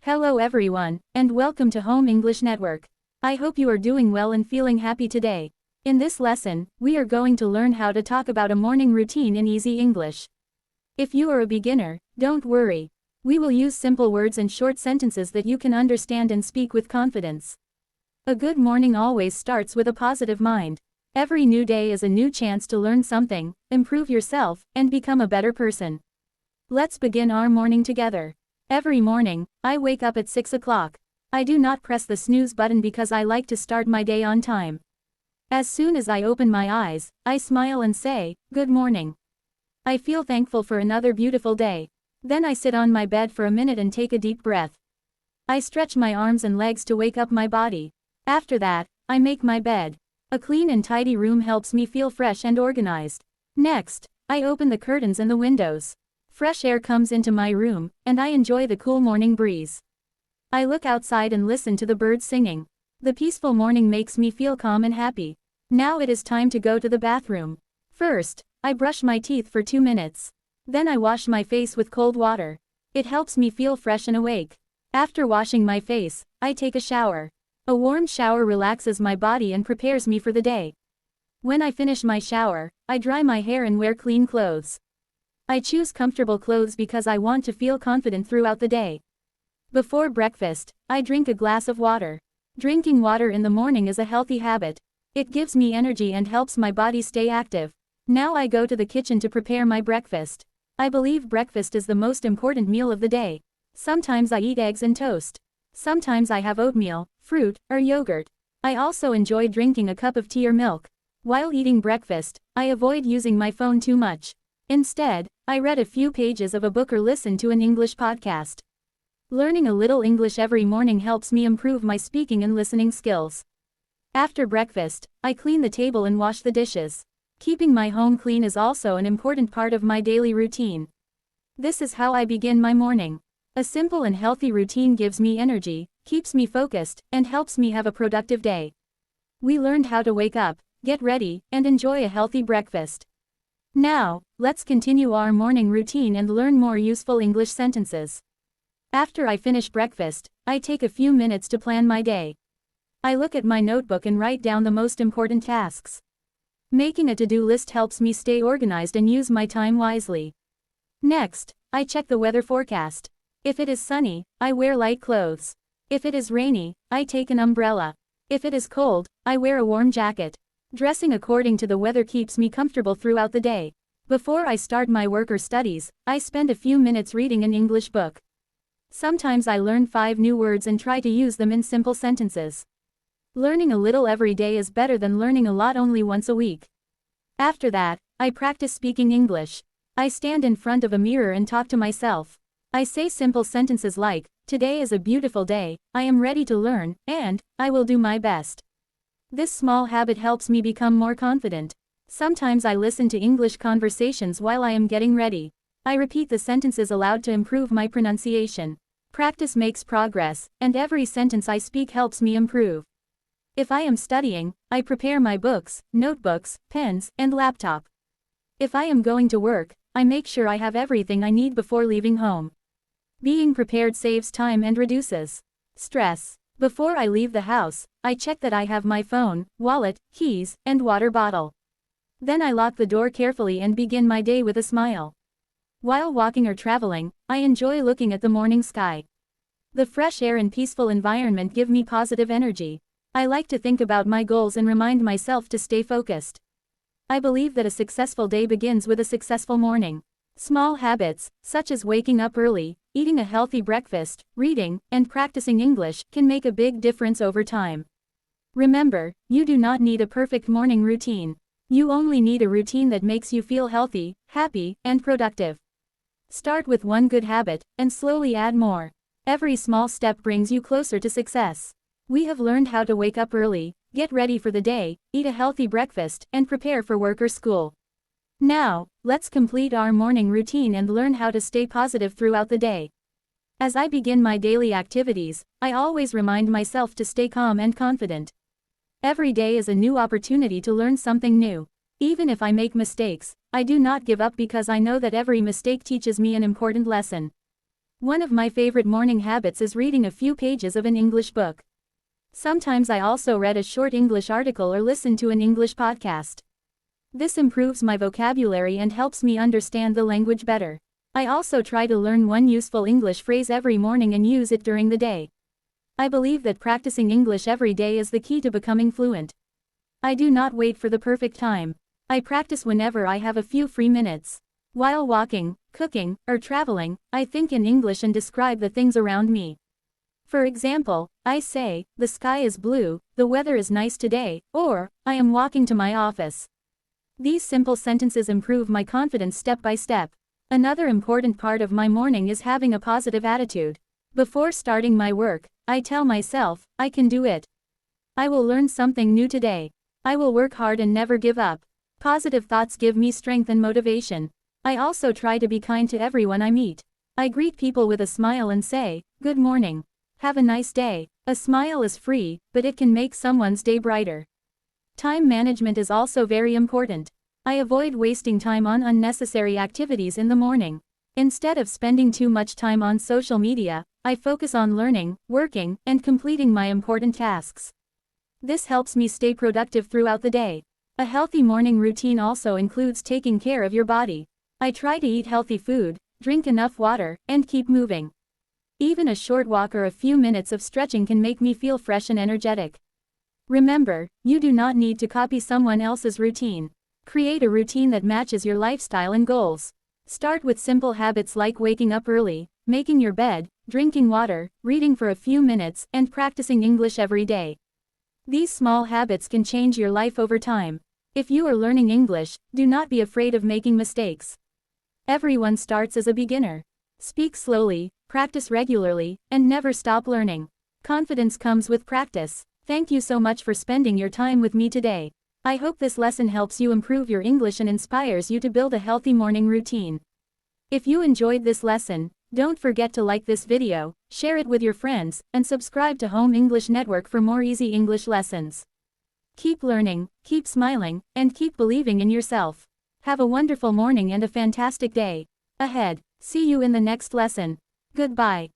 Hello everyone, and welcome to Home English Network. I hope you are doing well and feeling happy today. In this lesson, we are going to learn how to talk about a morning routine in easy English. If you are a beginner, don't worry. We will use simple words and short sentences that you can understand and speak with confidence. A good morning always starts with a positive mind. Every new day is a new chance to learn something, improve yourself, and become a better person. Let's begin our morning together. Every morning, I wake up at 6 o'clock. I do not press the snooze button because I like to start my day on time. As soon as I open my eyes, I smile and say, "Good morning." I feel thankful for another beautiful day. Then I sit on my bed for a minute and take a deep breath. I stretch my arms and legs to wake up my body. After that, I make my bed. A clean and tidy room helps me feel fresh and organized. Next, I open the curtains and the windows. Fresh air comes into my room, and I enjoy the cool morning breeze. I look outside and listen to the birds singing. The peaceful morning makes me feel calm and happy. Now it is time to go to the bathroom. First, I brush my teeth for 2 minutes. Then I wash my face with cold water. It helps me feel fresh and awake. After washing my face, I take a shower. A warm shower relaxes my body and prepares me for the day. When I finish my shower, I dry my hair and wear clean clothes. I choose comfortable clothes because I want to feel confident throughout the day. Before breakfast, I drink a glass of water. Drinking water in the morning is a healthy habit. It gives me energy and helps my body stay active. Now I go to the kitchen to prepare my breakfast. I believe breakfast is the most important meal of the day. Sometimes I eat eggs and toast. Sometimes I have oatmeal, fruit, or yogurt. I also enjoy drinking a cup of tea or milk. While eating breakfast, I avoid using my phone too much. Instead, I read a few pages of a book or listen to an English podcast. Learning a little English every morning helps me improve my speaking and listening skills. After breakfast, I clean the table and wash the dishes. Keeping my home clean is also an important part of my daily routine. This is how I begin my morning. A simple and healthy routine gives me energy, keeps me focused, and helps me have a productive day. We learned how to wake up, get ready, and enjoy a healthy breakfast. Now, let's continue our morning routine and learn more useful English sentences. After I finish breakfast, I take a few minutes to plan my day. I look at my notebook and write down the most important tasks. Making a to-do list helps me stay organized and use my time wisely. Next, I check the weather forecast. If it is sunny, I wear light clothes. If it is rainy, I take an umbrella. If it is cold, I wear a warm jacket. Dressing according to the weather keeps me comfortable throughout the day. Before I start my work or studies, I spend a few minutes reading an English book. Sometimes I learn 5 new words and try to use them in simple sentences. Learning a little every day is better than learning a lot only once a week. After that, I practice speaking English. I stand in front of a mirror and talk to myself. I say simple sentences like, "Today is a beautiful day, I am ready to learn, and I will do my best." This small habit helps me become more confident. Sometimes I listen to English conversations while I am getting ready. I repeat the sentences aloud to improve my pronunciation. Practice makes progress, and every sentence I speak helps me improve. If I am studying, I prepare my books, notebooks, pens, and laptop. If I am going to work, I make sure I have everything I need before leaving home. Being prepared saves time and reduces stress. Before I leave the house, I check that I have my phone, wallet, keys, and water bottle. Then I lock the door carefully and begin my day with a smile. While walking or traveling, I enjoy looking at the morning sky. The fresh air and peaceful environment give me positive energy. I like to think about my goals and remind myself to stay focused. I believe that a successful day begins with a successful morning. Small habits, such as waking up early, eating a healthy breakfast, reading, and practicing English, can make a big difference over time. Remember, you do not need a perfect morning routine. You only need a routine that makes you feel healthy, happy, and productive. Start with one good habit, and slowly add more. Every small step brings you closer to success. We have learned how to wake up early, get ready for the day, eat a healthy breakfast, and prepare for work or school. Now, let's complete our morning routine and learn how to stay positive throughout the day. As I begin my daily activities, I always remind myself to stay calm and confident. Every day is a new opportunity to learn something new. Even if I make mistakes, I do not give up because I know that every mistake teaches me an important lesson. One of my favorite morning habits is reading a few pages of an English book. Sometimes I also read a short English article or listen to an English podcast. This improves my vocabulary and helps me understand the language better. I also try to learn one useful English phrase every morning and use it during the day. I believe that practicing English every day is the key to becoming fluent. I do not wait for the perfect time. I practice whenever I have a few free minutes. While walking, cooking, or traveling, I think in English and describe the things around me. For example, I say, "The sky is blue, the weather is nice today," or, "I am walking to my office." These simple sentences improve my confidence step by step. Another important part of my morning is having a positive attitude. Before starting my work, I tell myself, "I can do it. I will learn something new today. I will work hard and never give up." Positive thoughts give me strength and motivation. I also try to be kind to everyone I meet. I greet people with a smile and say, "Good morning. Have a nice day." A smile is free, but it can make someone's day brighter. Time management is also very important. I avoid wasting time on unnecessary activities in the morning. Instead of spending too much time on social media, I focus on learning, working, and completing my important tasks. This helps me stay productive throughout the day. A healthy morning routine also includes taking care of your body. I try to eat healthy food, drink enough water, and keep moving. Even a short walk or a few minutes of stretching can make me feel fresh and energetic. Remember, you do not need to copy someone else's routine. Create a routine that matches your lifestyle and goals. Start with simple habits like waking up early, making your bed, drinking water, reading for a few minutes, and practicing English every day. These small habits can change your life over time. If you are learning English, do not be afraid of making mistakes. Everyone starts as a beginner. Speak slowly, practice regularly, and never stop learning. Confidence comes with practice. Thank you so much for spending your time with me today. I hope this lesson helps you improve your English and inspires you to build a healthy morning routine. If you enjoyed this lesson, don't forget to like this video, share it with your friends, and subscribe to Home English Network for more easy English lessons. Keep learning, keep smiling, and keep believing in yourself. Have a wonderful morning and a fantastic day ahead. See you in the next lesson. Goodbye.